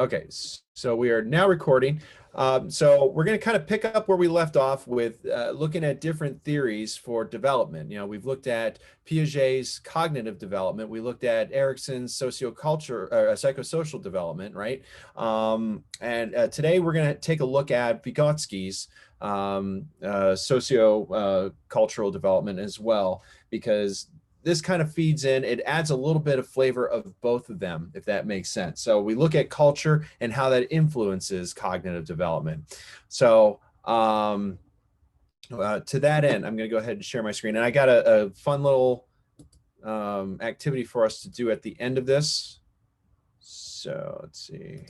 Okay, so we are now recording. So we're going to kind of pick up where we left off with looking at different theories for development. You know, we've looked at Piaget's cognitive development. We looked at Erikson's psychosocial development, right? And today we're going to take a look at Vygotsky's socio-cultural development as well, because this kind of feeds in, it adds a little bit of flavor of both of them, if that makes sense. So we look at culture and how that influences cognitive development. So to that end, I'm going to go ahead and share my screen. And I got a fun little activity for us to do at the end of this. So let's see.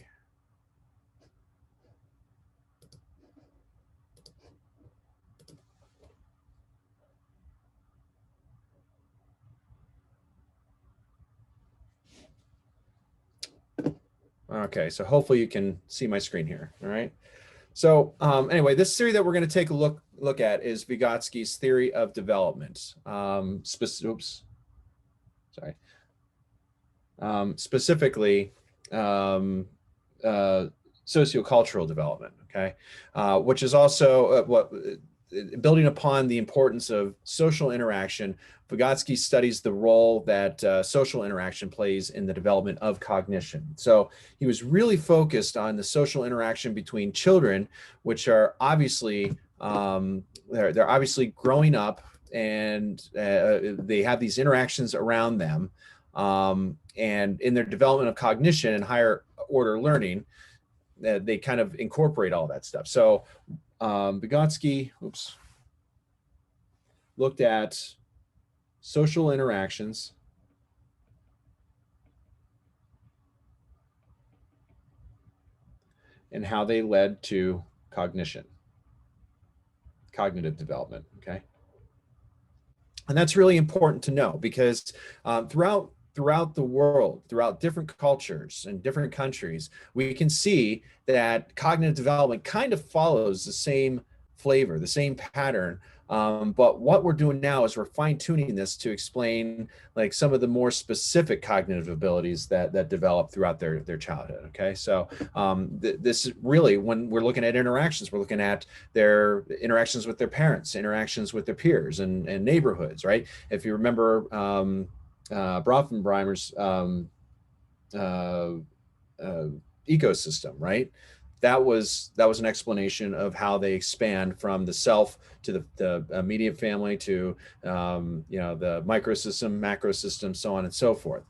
Okay, so hopefully you can see my screen here. All right. So anyway, this theory that we're going to take a look at is Vygotsky's theory of development. Specifically, sociocultural development. Okay, which is also building upon the importance of social interaction. Vygotsky studies the role that social interaction plays in the development of cognition. So he was really focused on the social interaction between children, which are obviously they're obviously growing up, and they have these interactions around them, and in their development of cognition and higher order learning, they kind of incorporate all that stuff. So Vygotsky, looked at social interactions and how they led to cognitive development, okay? And that's really important to know, because throughout the world, throughout different cultures and different countries, we can see that cognitive development kind of follows the same flavor, the same pattern. But what we're doing now is we're fine-tuning this to explain like some of the more specific cognitive abilities that develop throughout their childhood. Okay, so this is really, when we're looking at interactions, we're looking at their interactions with their parents, interactions with their peers and neighborhoods, right? If you remember Brofenheimer's ecosystem, right? That was an explanation of how they expand from the self to the immediate family to the microsystem, macrosystem, so on and so forth.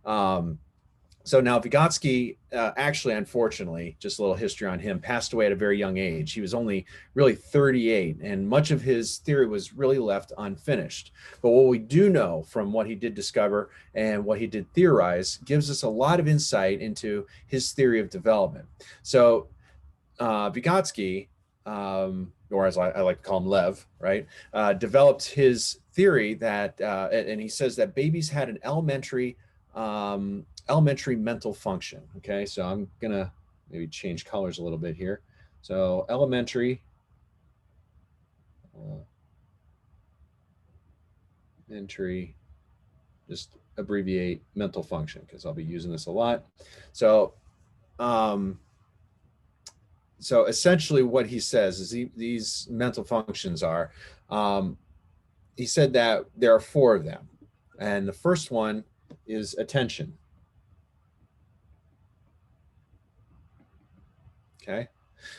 So now Vygotsky, actually, unfortunately, just a little history on him, passed away at a very young age. He was only really 38, and much of his theory was really left unfinished. But what we do know from what he did discover and what he did theorize gives us a lot of insight into his theory of development. So Vygotsky, or as I like to call him, Lev, right, developed his theory that, and he says that babies had an elementary mental function. Okay, so I'm gonna maybe change colors a little bit here. So elementary just abbreviate mental function, because I'll be using this a lot. So so essentially what he says is these mental functions are, he said that there are 4 of them. And the first one is attention. Okay,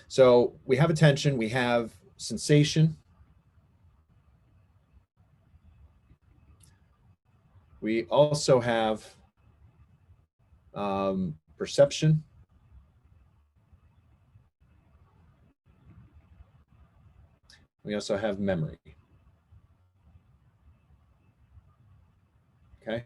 so we have attention, we have sensation, we also have perception, we also have memory. Okay,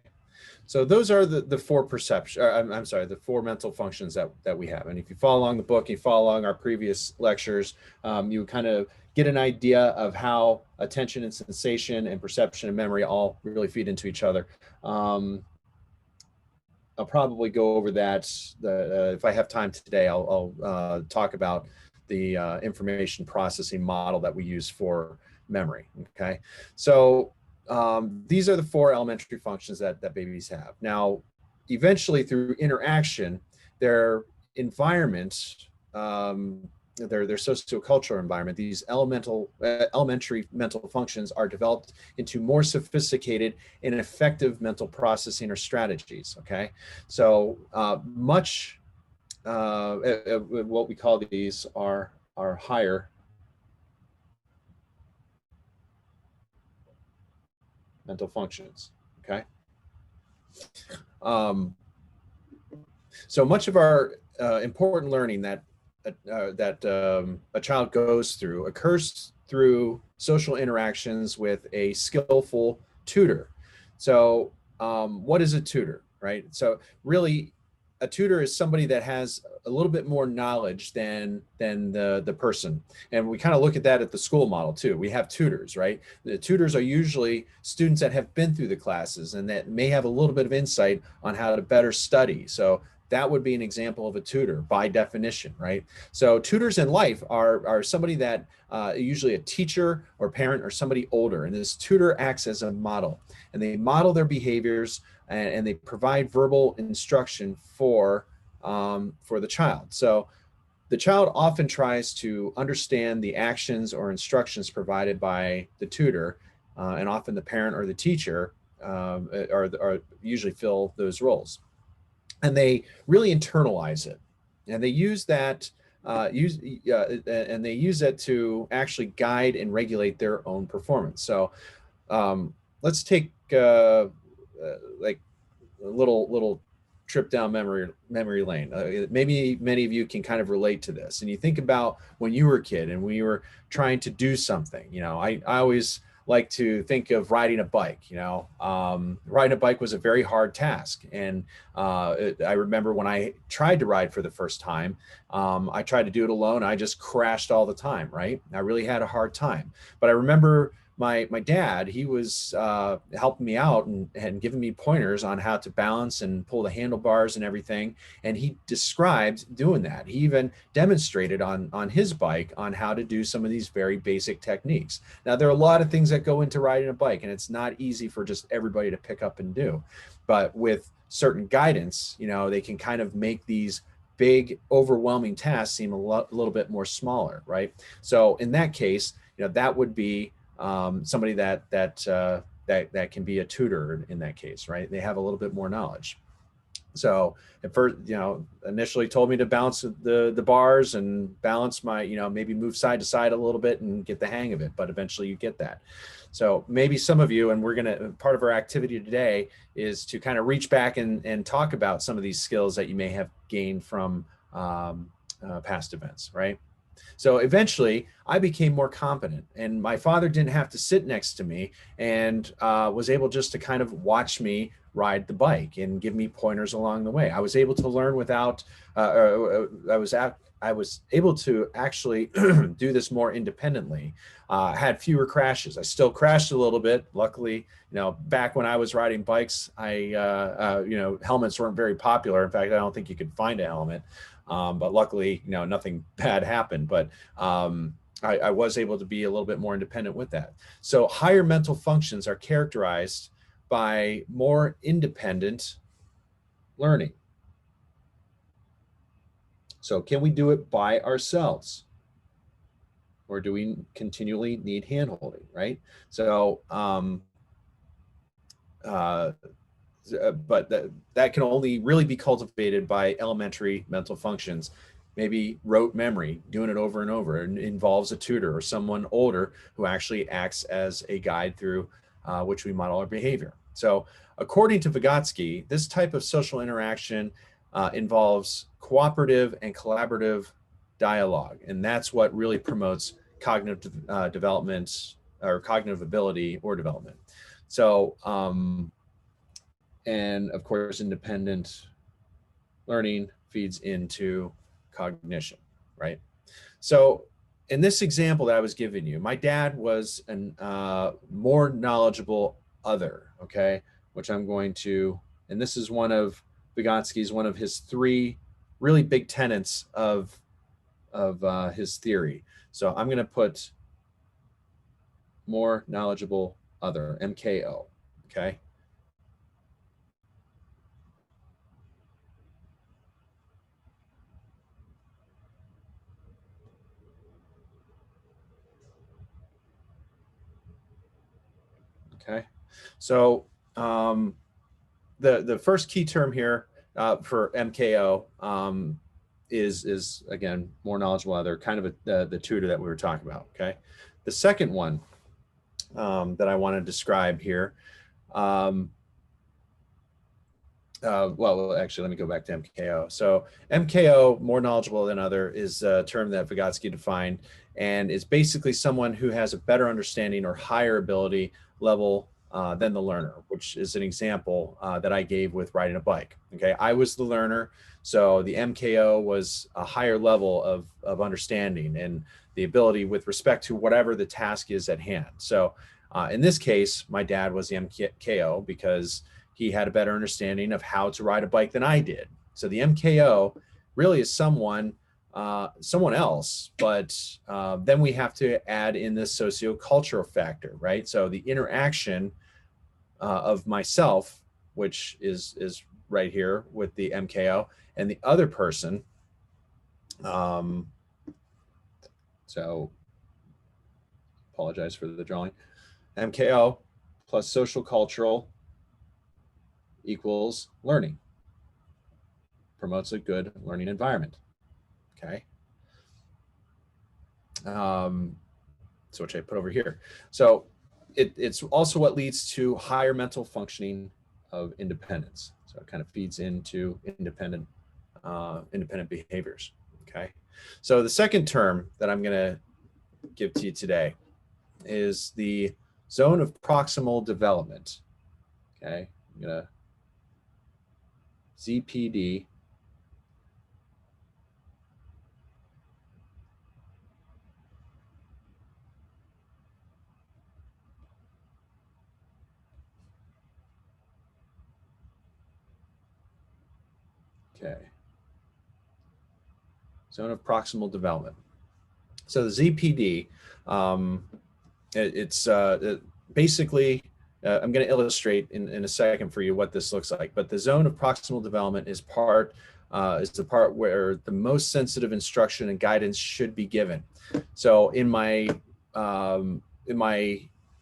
so those are the 4 perception, I'm sorry, the 4 mental functions that we have. And if you follow along the book, you follow along our previous lectures, you kind of get an idea of how attention and sensation and perception and memory all really feed into each other. I'll probably go over that. If I have time today, I'll talk about the information processing model that we use for memory. Okay, so these are the 4 elementary functions that babies have. Now, eventually through interaction, they're environment, their sociocultural environment, these elementary mental functions are developed into more sophisticated and effective mental processing or strategies. Okay, so what we call these are higher mental functions. Okay, um, so much of our important learning that a child goes through occurs through social interactions with a skillful tutor. So, what is a tutor, right? So, really, a tutor is somebody that has a little bit more knowledge than the person, and we kind of look at that at the school model too. We have tutors, right? The tutors are usually students that have been through the classes and that may have a little bit of insight on how to better study. So that would be an example of a tutor by definition, right? So tutors in life are somebody that usually a teacher or parent or somebody older, and this tutor acts as a model, and they model their behaviors, and they provide verbal instruction for the child. So the child often tries to understand the actions or instructions provided by the tutor, and often the parent or the teacher are usually fill those roles, and they really internalize it, and they use that and they use it to actually guide and regulate their own performance. So let's take like a little trip down memory lane. Maybe many of you can kind of relate to this, and you think about when you were a kid and when you were trying to do something. I always like to think of riding a bike. Riding a bike was a very hard task, and I remember when I tried to ride for the first time, I tried to do it alone. I just crashed all the time, right? I really had a hard time. But I remember my dad, he was helping me out and giving me pointers on how to balance and pull the handlebars and everything. And he described doing that. He even demonstrated on his bike on how to do some of these very basic techniques. Now, there are a lot of things that go into riding a bike, and it's not easy for just everybody to pick up and do. But with certain guidance, they can kind of make these big, overwhelming tasks seem a little bit more smaller, right? So in that case, that would be somebody that can be a tutor in that case, right? They have a little bit more knowledge. So at first, initially told me to balance the bars and balance my, maybe move side to side a little bit and get the hang of it. But eventually you get that. So maybe some of you, and part of our activity today is to kind of reach back and talk about some of these skills that you may have gained from past events, right? So eventually I became more competent, and my father didn't have to sit next to me and was able just to kind of watch me ride the bike and give me pointers along the way. I was able to learn without, I was able to actually do this more independently. Had fewer crashes. I still crashed a little bit. Luckily, back when I was riding bikes, helmets weren't very popular. In fact, I don't think you could find a helmet. But luckily, nothing bad happened. But I was able to be a little bit more independent with that. So higher mental functions are characterized by more independent learning. So can we do it by ourselves? Or do we continually need handholding, right? So, but that can only really be cultivated by elementary mental functions. Maybe rote memory, doing it over and over, and involves a tutor or someone older who actually acts as a guide through which we model our behavior. So according to Vygotsky, this type of social interaction involves cooperative and collaborative dialogue, and that's what really promotes cognitive development or cognitive ability or development. So, and of course, independent learning feeds into cognition, right? So in this example that I was giving you, my dad was an more knowledgeable other, okay, which I'm going to, and this is one of Vygotsky's, one of his three really big tenets of his theory. So I'm going to put more knowledgeable other, MKO, okay? Okay. So the first key term here for MKO is again more knowledgeable other, kind of the tutor that we were talking about. Okay. The second one that I want to describe here. Well, actually, let me go back to MKO. So MKO, more knowledgeable than other, is a term that Vygotsky defined, and is basically someone who has a better understanding or higher ability level than the learner, which is an example that I gave with riding a bike. Okay, I was the learner, so the MKO was a higher level of understanding and the ability with respect to whatever the task is at hand. So in this case, my dad was the MKO because he had a better understanding of how to ride a bike than I did. So the MKO really is someone else, but then we have to add in this sociocultural factor, right? So the interaction of myself, which is right here with the MKO, and the other person. So apologize for the drawing. MKO plus social cultural equals learning. Promotes a good learning environment. Okay. So which I put over here. So it's also what leads to higher mental functioning of independence. So it kind of feeds into independent behaviors. Okay. So the second term that I'm going to give to you today is the zone of proximal development. Okay. I'm going to ZPD. Okay. Zone of proximal development. So the ZPD, it's basically, I'm going to illustrate in a second for you what this looks like, but the zone of proximal development is the part where the most sensitive instruction and guidance should be given. So in my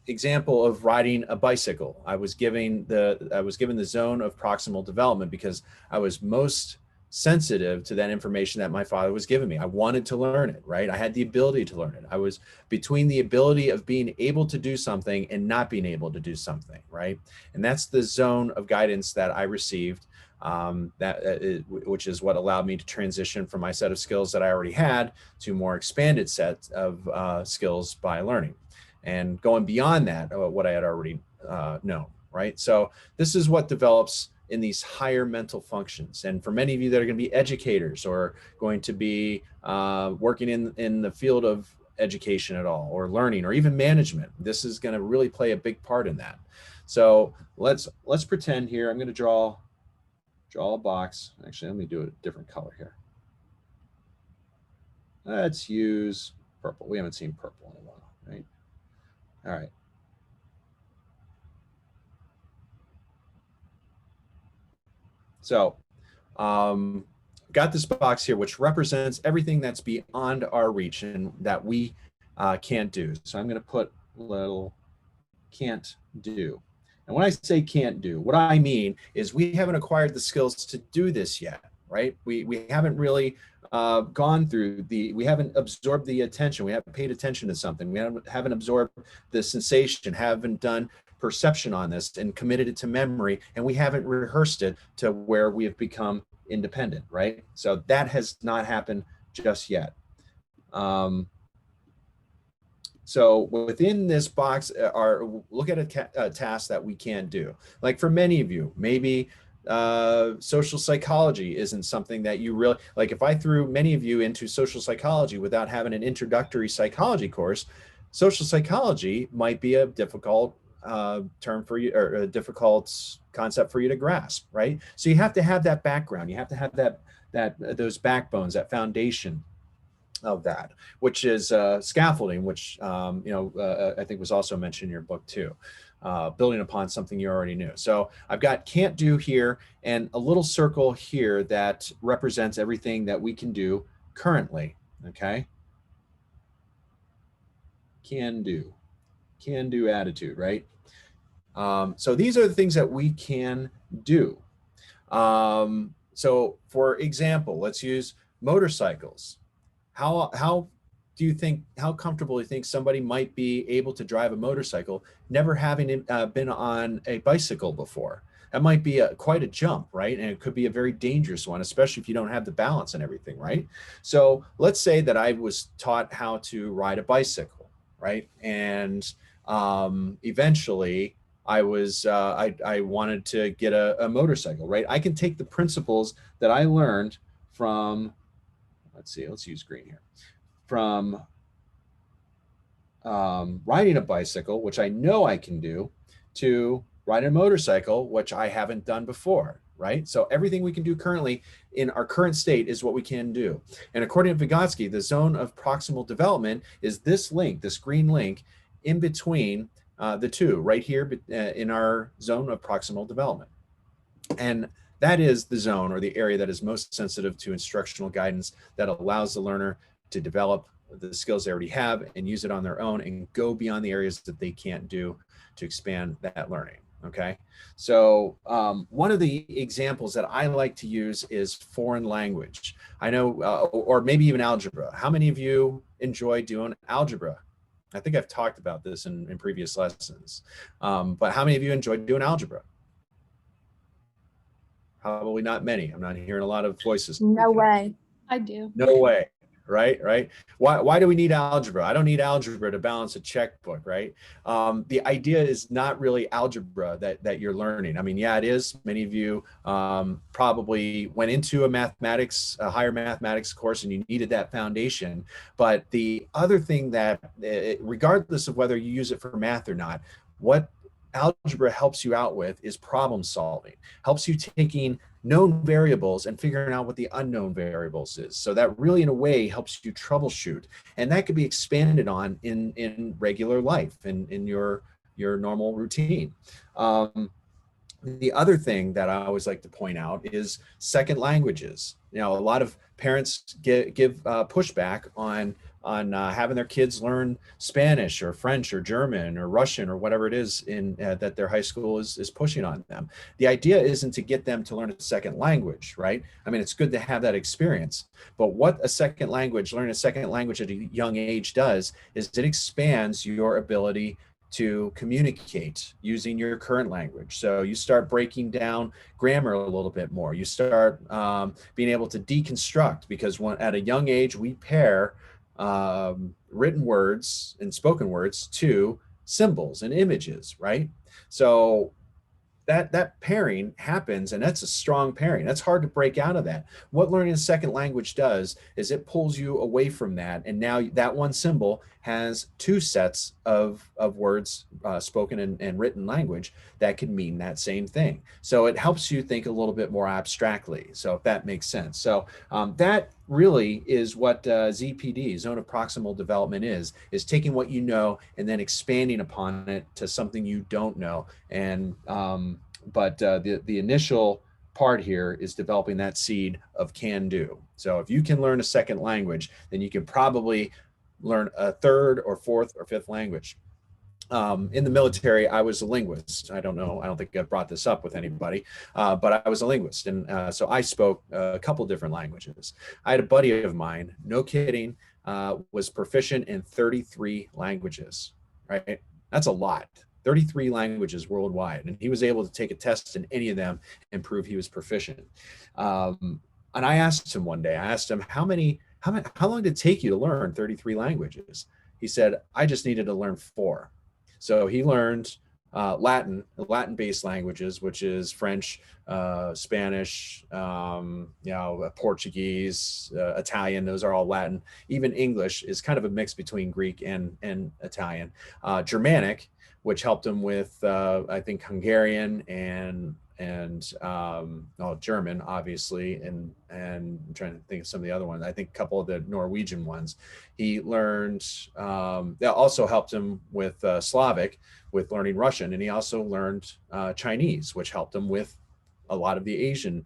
example of riding a bicycle, I was given the zone of proximal development because I was most sensitive to that information that my father was giving me. I wanted to learn it, right? I had the ability to learn it. I was between the ability of being able to do something and not being able to do something, right? And that's the zone of guidance that I received, which is what allowed me to transition from my set of skills that I already had to more expanded set of skills by learning. And going beyond that, what I had already known, right? So this is what develops in these higher mental functions. And for many of you that are going to be educators or going to be working in the field of education at all, or learning, or even management, this is going to really play a big part in that. So let's pretend here, I'm going to draw a box. Actually, let me do a different color here. Let's use purple. We haven't seen purple in a while, right? All right. So got this box here, which represents everything that's beyond our reach and that we can't do. So I'm going to put little can't do. And when I say can't do, what I mean is we haven't acquired the skills to do this yet, right? We haven't really gone through we haven't absorbed the attention. We haven't paid attention to something. We haven't absorbed the sensation, haven't done perception on this and committed it to memory, and we haven't rehearsed it to where we have become independent, right? So that has not happened just yet. So within this box look at a task that we can do. Like for many of you, maybe social psychology isn't something that you really like. If I threw many of you into social psychology without having an introductory psychology course, social psychology might be a difficult term for you, or a difficult concept for you to grasp, right? So you have to have that background. You have to have those backbones, that foundation of that, which is scaffolding, which I think was also mentioned in your book too, building upon something you already knew. So I've got can't do here and a little circle here that represents everything that we can do currently. Okay, can do attitude, right? So these are the things that we can do. So for example, let's use motorcycles. How do you think, how comfortable do you think somebody might be able to drive a motorcycle, never having been on a bicycle before? That might be quite a jump, right? And it could be a very dangerous one, especially if you don't have the balance and everything, right? So let's say that I was taught how to ride a bicycle, right? And eventually I wanted to get a motorcycle, right? I can take the principles that I learned from, let's see, let's use green here, from riding a bicycle, which I know I can do, to riding a motorcycle, which I haven't done before, right? So everything we can do currently in our current state is what we can do. And according to Vygotsky, the zone of proximal development is this link, this green link in between the two, right here in our zone of proximal development. And that is the zone or the area that is most sensitive to instructional guidance that allows the learner to develop the skills they already have and use it on their own and go beyond the areas that they can't do to expand that learning. Okay. So one of the examples that I like to use is foreign language. I know, or maybe even algebra. How many of you enjoy doing algebra? I think I've talked about this in previous lessons, but how many of you enjoy doing algebra? Probably not many. I'm not hearing a lot of voices. No way. I do. No way. Right. Why do we need algebra? I don't need algebra to balance a checkbook, right? The idea is not really algebra that you're learning. I mean, yeah, it is. Many of you probably went into a higher mathematics course and you needed that foundation. But the other thing that, regardless of whether you use it for math or not, what algebra helps you out with is problem solving, helps you taking known variables and figuring out what the unknown variables is. So that really in a way helps you troubleshoot, and that could be expanded on in regular life and in your normal routine. The other thing that I always like to point out is second languages. You know, a lot of parents give pushback on having their kids learn Spanish or French or German or Russian or whatever it is in that their high school is pushing on them. The idea isn't to get them to learn a second language, right? I mean, it's good to have that experience, but what learning a second language at a young age does is it expands your ability to communicate using your current language. So you start breaking down grammar a little bit more. You start being able to deconstruct, because at a young age, we pair written words and spoken words to symbols and images, right? So that pairing happens, and that's a strong pairing. That's hard to break out of that. What learning a second language does is it pulls you away from that, and now that one symbol has two sets of words, spoken and written language, that can mean that same thing. So it helps you think a little bit more abstractly, so if that makes sense. So that really is what ZPD, zone of proximal development, is taking what you know and then expanding upon it to something you don't know. And but the initial part here is developing that seed of can do. So if you can learn a second language, then you can probably learn a third or fourth or fifth language. In the military, I was a linguist. I don't think I've brought this up with anybody, but I was a linguist. And so I spoke a couple different languages. I had a buddy of mine, no kidding, was proficient in 33 languages, right? That's a lot. 33 languages worldwide. And he was able to take a test in any of them and prove he was proficient. And I asked him one day, how long did it take you to learn 33 languages? He said, I just needed to learn 4. So he learned Latin-based languages, which is French, Spanish, Portuguese, Italian. Those are all Latin. Even English is kind of a mix between Greek and Italian. Germanic, which helped him with, I think, Hungarian and German, obviously, and I'm trying to think of some of the other ones. I think a couple of the Norwegian ones. He learned, that also helped him with Slavic, with learning Russian, and he also learned Chinese, which helped him with a lot of the Asian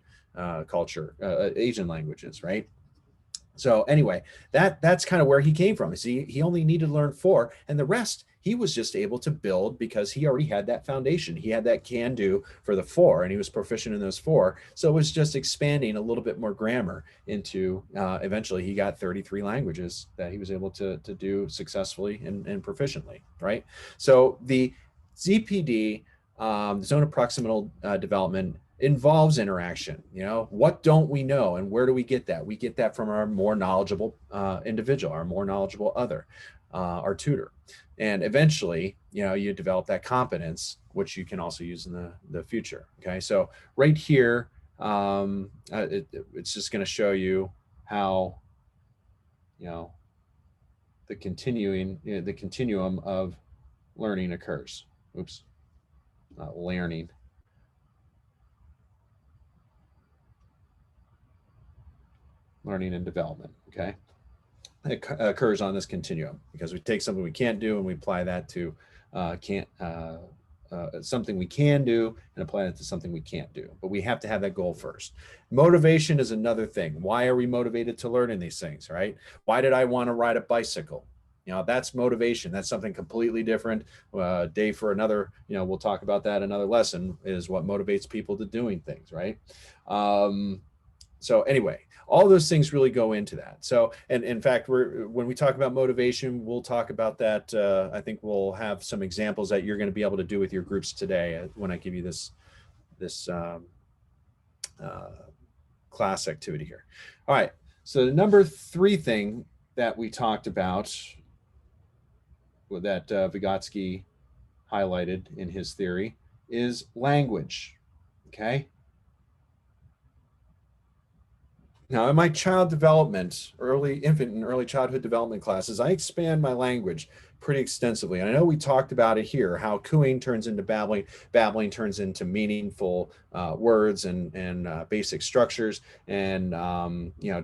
culture, Asian languages, right? So anyway, that's kind of where he came from. See, he only needed to learn 4, and the rest he was just able to build because he already had that foundation. He had that can do for the 4, and he was proficient in those 4. So it was just expanding a little bit more grammar into, eventually he got 33 languages that he was able to do successfully and proficiently, right? So the ZPD, zone of proximal development, involves interaction. What don't we know, and where do we get that? We get that from our more knowledgeable individual, our more knowledgeable other, our tutor. And eventually, you develop that competence, which you can also use in the future. Okay, so right here, it's just going to show you how, the continuum of learning occurs. Oops, not learning. Learning and development, okay? It occurs on this continuum because we take something we can't do and we apply that to something we can do and apply it to something we can't do. But we have to have that goal first. Motivation is another thing. Why are we motivated to learn in these things, right? Why did I want to ride a bicycle? That's motivation. That's something completely different. Day for another, we'll talk about that another lesson, is what motivates people to doing things, right? So anyway, all those things really go into that. So, and in fact, when we talk about motivation, we'll talk about that. I think we'll have some examples that you're going to be able to do with your groups today when I give you this class activity here. All right. So the number 3 thing that we talked about, that Vygotsky highlighted in his theory, is language. Okay. Now, in my child development, early infant and early childhood development classes, I expand my language pretty extensively. And I know we talked about it here, how cooing turns into babbling, babbling turns into meaningful words and basic structures, and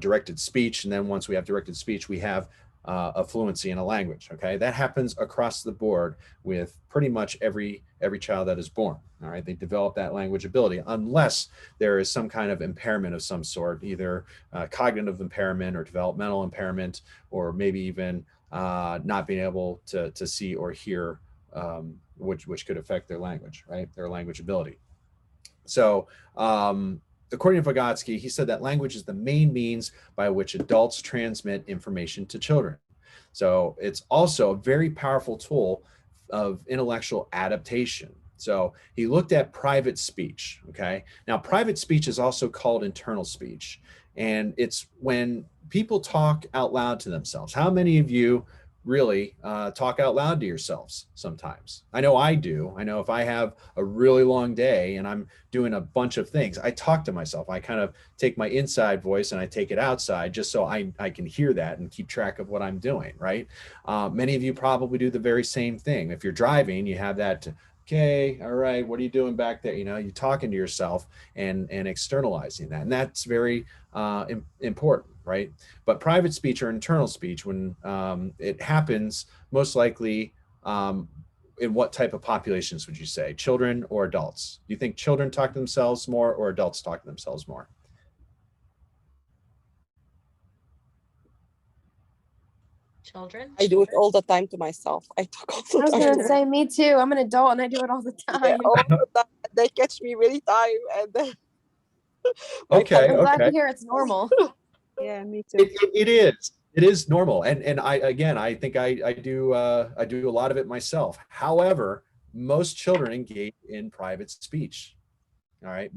directed speech. And then once we have directed speech, we have a fluency in a language. Okay, that happens across the board with pretty much every child that is born. All right, they develop that language ability unless there is some kind of impairment of some sort, either cognitive impairment or developmental impairment, or maybe even not being able to see or hear, which could affect their language, right? Their language ability. So according to Vygotsky, he said that language is the main means by which adults transmit information to children. So it's also a very powerful tool of intellectual adaptation. So he looked at private speech, okay? Now, private speech is also called internal speech, and it's when people talk out loud to themselves. How many of you really talk out loud to yourselves sometimes? I know I do. I know if I have a really long day and I'm doing a bunch of things, I talk to myself. I kind of take my inside voice and I take it outside just so I can hear that and keep track of what I'm doing, right? Many of you probably do the very same thing. If you're driving, you have that, okay, all right, what are you doing back there? You're talking to yourself and externalizing that. And that's very important, right? But private speech or internal speech, when it happens, most likely, in what type of populations would you say? Children or adults? Do you think children talk to themselves more or adults talk to themselves more? Children? I do it all the time to myself. I talk all the I was time. gonna say, me too. I'm an adult and I do it all the time. Yeah, all the time. They catch me many times, and then Okay, I'm glad to okay. hear it's normal. yeah, me too. It is. It is normal, and I think I do a lot of it myself. However, most children engage in private speech. All right,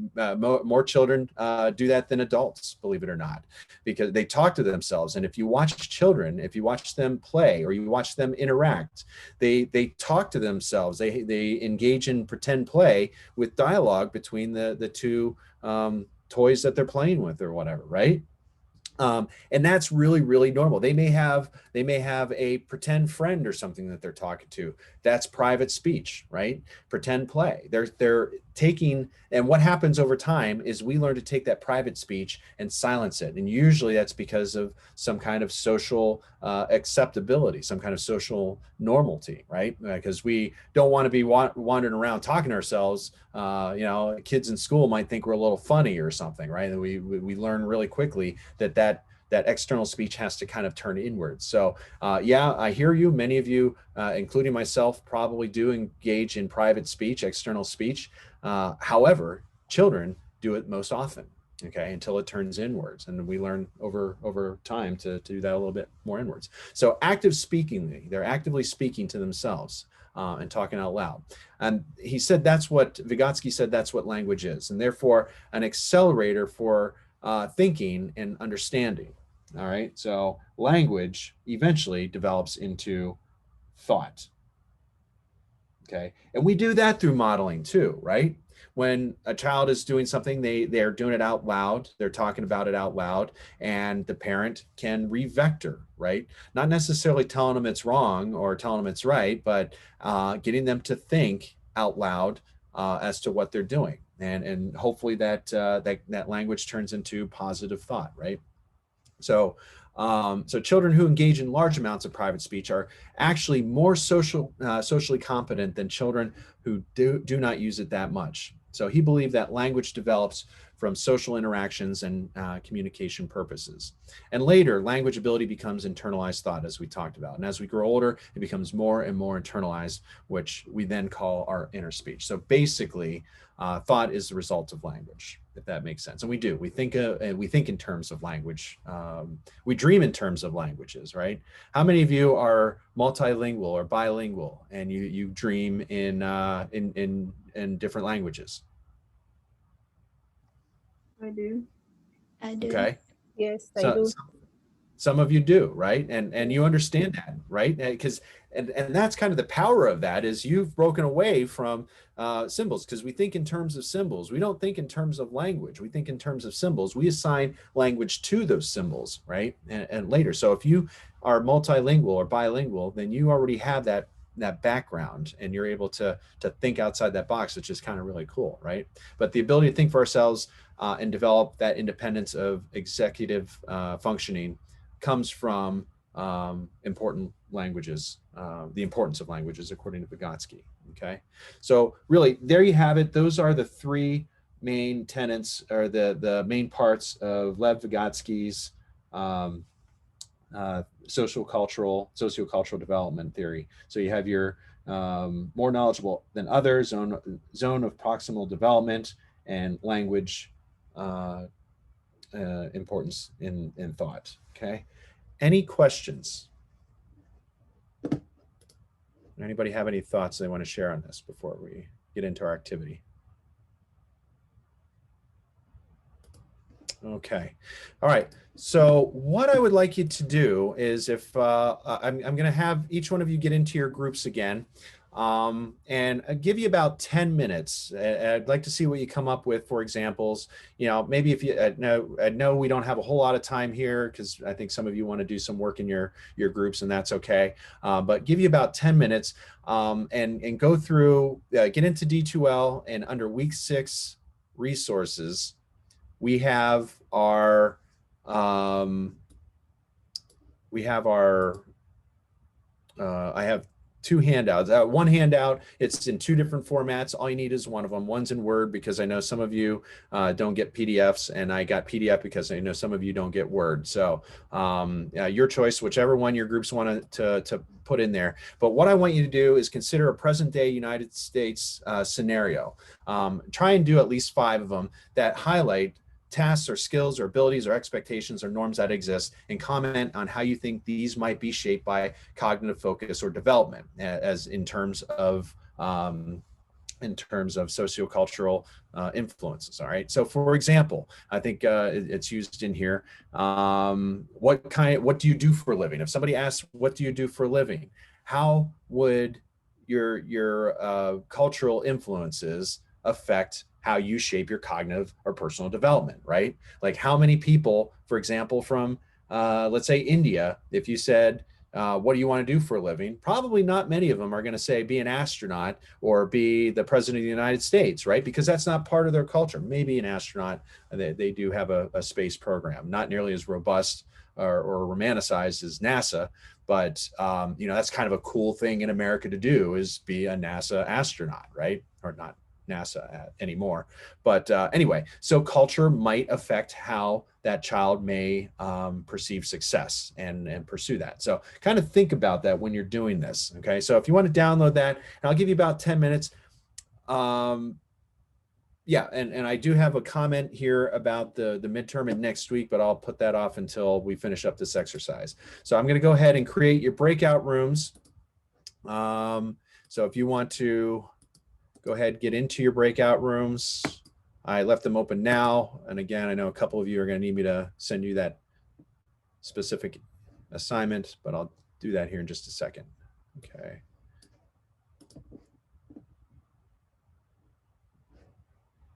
more children do that than adults, believe it or not, because they talk to themselves. And if you watch children, if you watch them play or you watch them interact, they talk to themselves. They engage in pretend play with dialogue between the two toys that they're playing with or whatever, right? And that's really, really normal. They may have a pretend friend or something that they're talking to. That's private speech, right? Pretend play. They're taking, and what happens over time is we learn to take that private speech and silence it. And usually that's because of some kind of social acceptability, some kind of social normalty, right? Because we don't want to be wandering around talking to ourselves. Kids in school might think we're a little funny or something, right? And we learn really quickly that that external speech has to kind of turn inwards. So yeah, I hear you. Many of you, including myself, probably do engage in private speech, external speech. However, children do it most often, okay, until it turns inwards. And we learn over time to do that a little bit more inwards. So active speaking, they're actively speaking to themselves and talking out loud. And he said Vygotsky said that's what language is, and therefore an accelerator for thinking and understanding. All right, so language eventually develops into thought. Okay, and we do that through modeling too, right? When a child is doing something, they're doing it out loud, they're talking about it out loud, and the parent can revector, right? Not necessarily telling them it's wrong or telling them it's right, but getting them to think out loud as to what they're doing, and hopefully that language turns into positive thought, right? So, so children who engage in large amounts of private speech are actually more socially competent than children who do not use it that much. So he believed that language develops from social interactions and communication purposes. And later, language ability becomes internalized thought, as we talked about. And as we grow older, it becomes more and more internalized, which we then call our inner speech. So basically, thought is the result of language, if that makes sense. And we do. We think in terms of language. We dream in terms of languages, right? How many of you are multilingual or bilingual, and you dream in different languages? I do. I do. Okay. Yes, I So do. some of you do, right? And you understand that, right? Because and that's kind of the power of that, is you've broken away from symbols, because we think in terms of symbols. We don't think in terms of language. We think in terms of symbols. We assign language to those symbols, right? And later. So if you are multilingual or bilingual, then you already have that background, and you're able to think outside that box, which is kind of really cool, right? But the ability to think for ourselves and develop that independence of executive functioning comes from important languages, the importance of languages, according to Vygotsky. Okay, so really, there you have it. Those are the three main tenets, or the main parts of Lev Vygotsky's sociocultural development theory. So you have your more knowledgeable than others, zone of proximal development, and language importance in thought. Okay, any questions? Anybody have any thoughts they want to share on this before we get into our activity? Okay. All right. So what I would like you to do is, if I'm going to have each one of you get into your groups again, and I'll give you about 10 minutes. I'd like to see what you come up with for examples. You know, maybe if you I know we don't have a whole lot of time here, because I think some of you want to do some work in your groups, and that's okay. But give you about 10 minutes and go through, get into D2L, and under week 6 resources, we have our I have 2 handouts. One handout, it's in 2 different formats. All you need is one of them. One's in Word, because I know some of you don't get PDFs, and I got PDF because I know some of you don't get Word. So your choice, whichever one your groups want to put in there. But what I want you to do is consider a present day United States scenario. Try and do at least 5 of them that highlight tasks or skills or abilities or expectations or norms that exist, and comment on how you think these might be shaped by cognitive focus or development, as in terms of sociocultural influences. All right. So for example, I think it's used in here. What do you do for a living? If somebody asks, what do you do for a living? How would your cultural influences affect how you shape your cognitive or personal development, right? Like, how many people, for example, from let's say India, if you said, what do you want to do for a living? Probably not many of them are going to say be an astronaut or be the president of the United States, right? Because that's not part of their culture. Maybe an astronaut, they do have a space program, not nearly as robust or romanticized as NASA, but you know, that's kind of a cool thing in America to do, is be a NASA astronaut, right? Or not NASA anymore. But anyway, so culture might affect how that child may perceive success and pursue that. So kind of think about that when you're doing this. Okay. So if you want to download that, and I'll give you about 10 minutes. Yeah, and I do have a comment here about the midterm and next week, but I'll put that off until we finish up this exercise. So I'm going to go ahead and create your breakout rooms. So if you want to go ahead, get into your breakout rooms. I left them open now. And again, I know a couple of you are going to need me to send you that specific assignment, but I'll do that here in just a second. Okay.